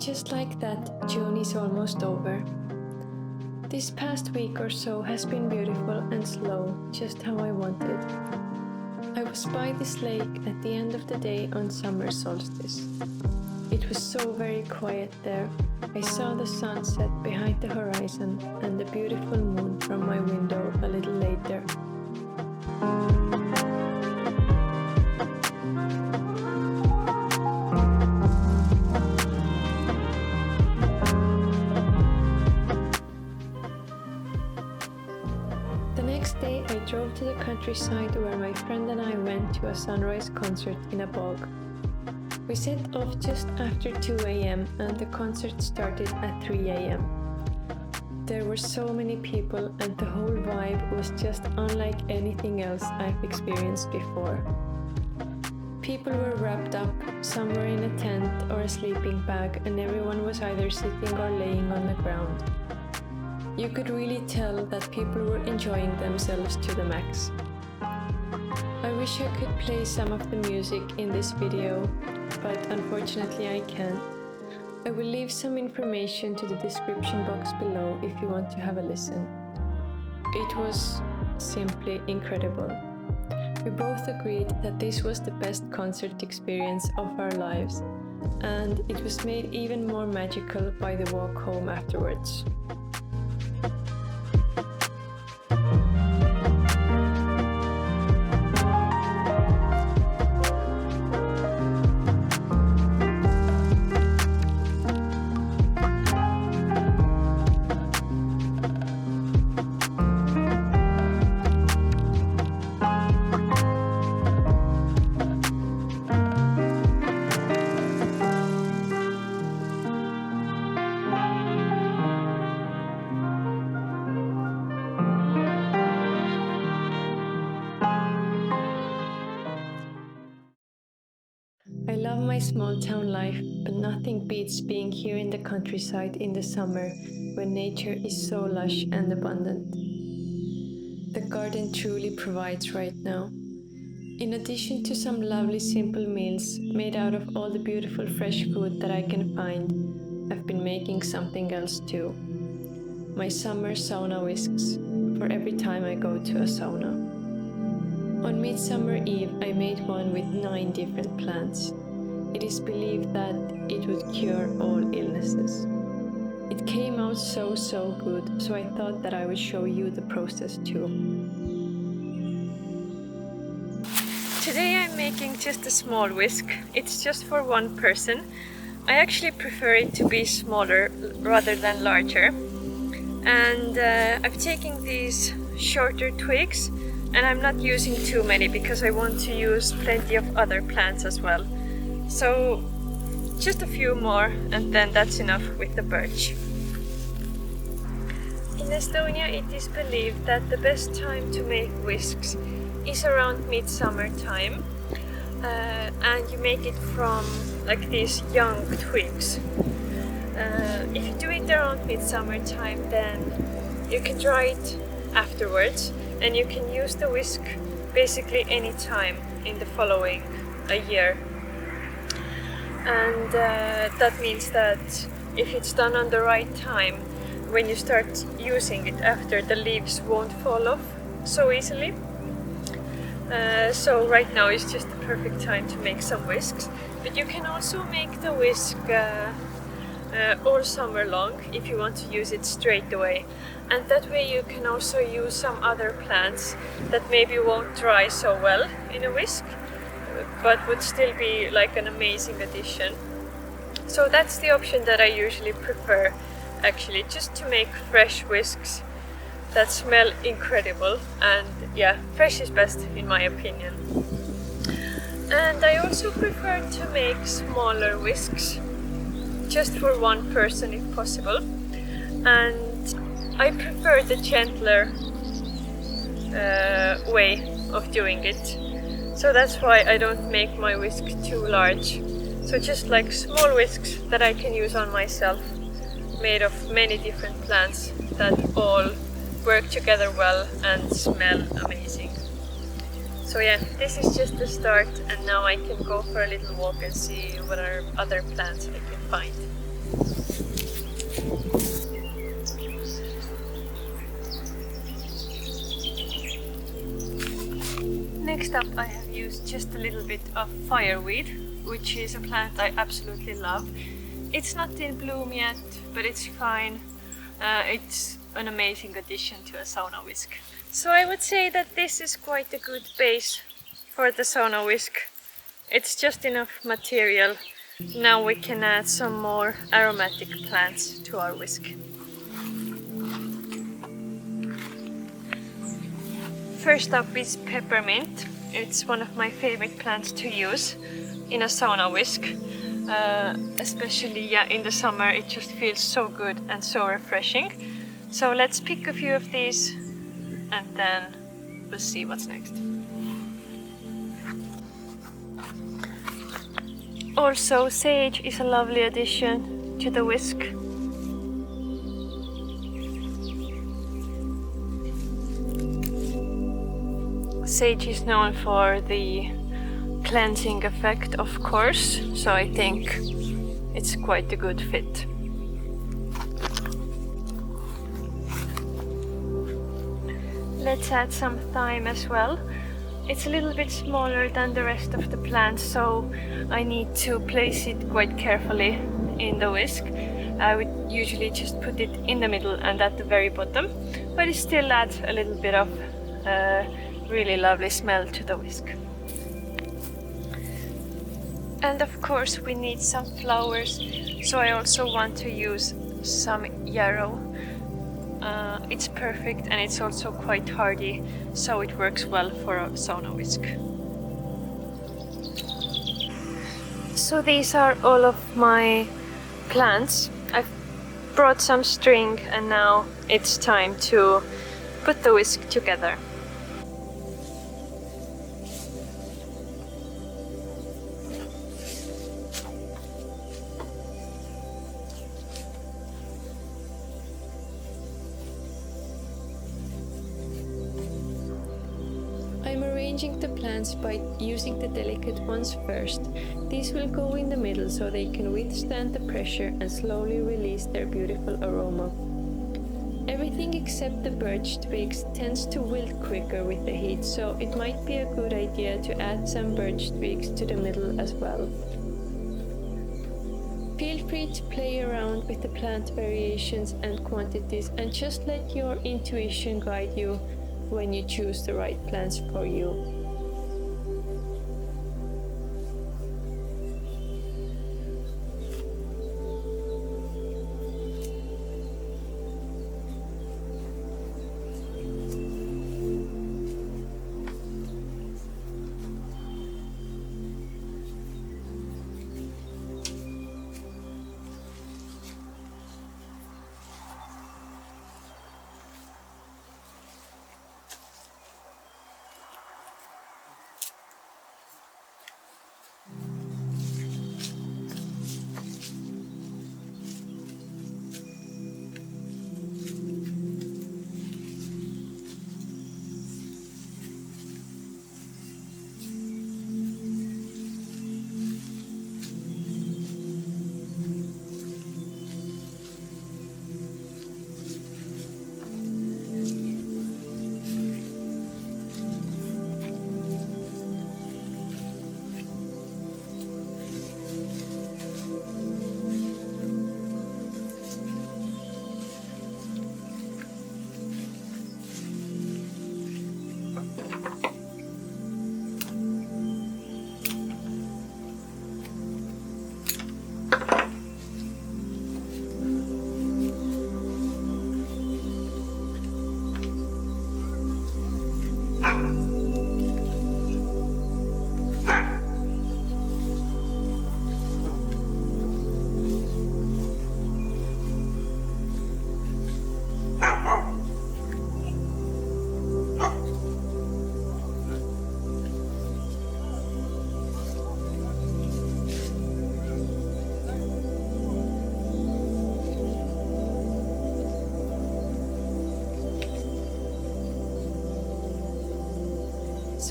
Just like that, June is almost over. This past week or so has been beautiful and slow, just how I wanted. I was by this lake at the end of the day on summer solstice. It was so very quiet there. I saw the sunset behind the horizon and the beautiful moon from my window a little later. The next day I drove to the countryside where my friend and I went to a sunrise concert in a bog. We set off just after 2 a.m. and the concert started at 3 a.m. There were so many people and the whole vibe was just unlike anything else I've experienced before. People were wrapped up, some were in a tent or a sleeping bag, and everyone was either sitting or laying on the ground. You could really tell that people were enjoying themselves to the max. I wish I could play some of the music in this video, but unfortunately I can't. I will leave some information to the description box below if you want to have a listen. It was simply incredible. We both agreed that this was the best concert experience of our lives, and it was made even more magical by the walk home afterwards. I love my small town life, but nothing beats being here in the countryside in the summer when nature is so lush and abundant. The garden truly provides right now. In addition to some lovely simple meals made out of all the beautiful fresh food that I can find, I've been making something else too. My summer sauna whisks, for every time I go to a sauna. On Midsummer Eve, I made one with 9 different plants. It is believed that it would cure all illnesses. It came out so good, so I thought that I would show you the process too. Today I'm making just a small whisk. It's just for one person. I actually prefer it to be smaller rather than larger. And I've taken these shorter twigs, and I'm not using too many because I want to use plenty of other plants as well. So just a few more, and then that's enough with the birch. In Estonia it is believed that the best time to make whisks is around midsummer time, and you make it from like these young twigs. If you do it around midsummer time, then you can dry it afterwards, and you can use the whisk basically any time in the following a year. And that means that if it's done on the right time, when you start using it after, the leaves won't fall off so easily. So right now is just the perfect time to make some whisks. But you can also make the whisk all summer long if you want to use it straight away. And that way you can also use some other plants that maybe won't dry so well in a whisk, but would still be like an amazing addition. So that's the option that I usually prefer, actually, just to make fresh whisks that smell incredible. And yeah, fresh is best in my opinion. And I also prefer to make smaller whisks, just for one person if possible. And I prefer the gentler way of doing it. So that's why I don't make my whisk too large. So just like small whisks that I can use on myself, made of many different plants that all work together well and smell amazing. So yeah, this is just the start, and now I can go for a little walk and see what other plants I can find. Next up, I have used just a little bit of fireweed, which is a plant I absolutely love. It's not in bloom yet, but it's fine. It's an amazing addition to a sauna whisk. So I would say that this is quite a good base for the sauna whisk. It's just enough material. Now we can add some more aromatic plants to our whisk. First up is peppermint. It's one of my favorite plants to use in a sauna whisk. Especially in the summer, it just feels so good and so refreshing. So let's pick a few of these and then we'll see what's next. Also, sage is a lovely addition to the whisk. Sage is known for the cleansing effect, of course, so I think it's quite a good fit. Let's add some thyme as well. It's a little bit smaller than the rest of the plant, so I need to place it quite carefully in the whisk. I would usually just put it in the middle and at the very bottom, but it still adds a little bit of really lovely smell to the whisk. And of course we need some flowers, so I also want to use some yarrow. It's perfect and it's also quite hardy, so it works well for a sauna whisk. So these are all of my plants. I've brought some string and now it's time to put the whisk together. I'm arranging the plants by using the delicate ones first. These will go in the middle so they can withstand the pressure and slowly release their beautiful aroma. Everything except the birch twigs tends to wilt quicker with the heat, so it might be a good idea to add some birch twigs to the middle as well. Feel free to play around with the plant variations and quantities and just let your intuition guide you when you choose the right plants for you.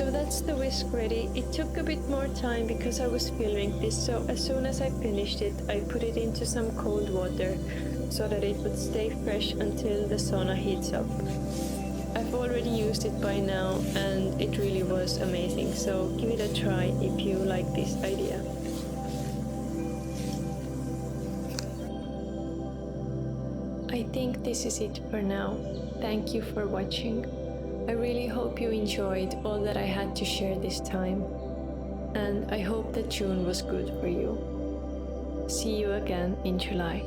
So that's the whisk ready. It took a bit more time because I was filming this, so as soon as I finished it, I put it into some cold water so that it would stay fresh until the sauna heats up. I've already used it by now and it really was amazing, so give it a try if you like this idea. I think this is it for now. Thank you for watching. I really hope you enjoyed all that I had to share this time, and I hope that June was good for you. See you again in July.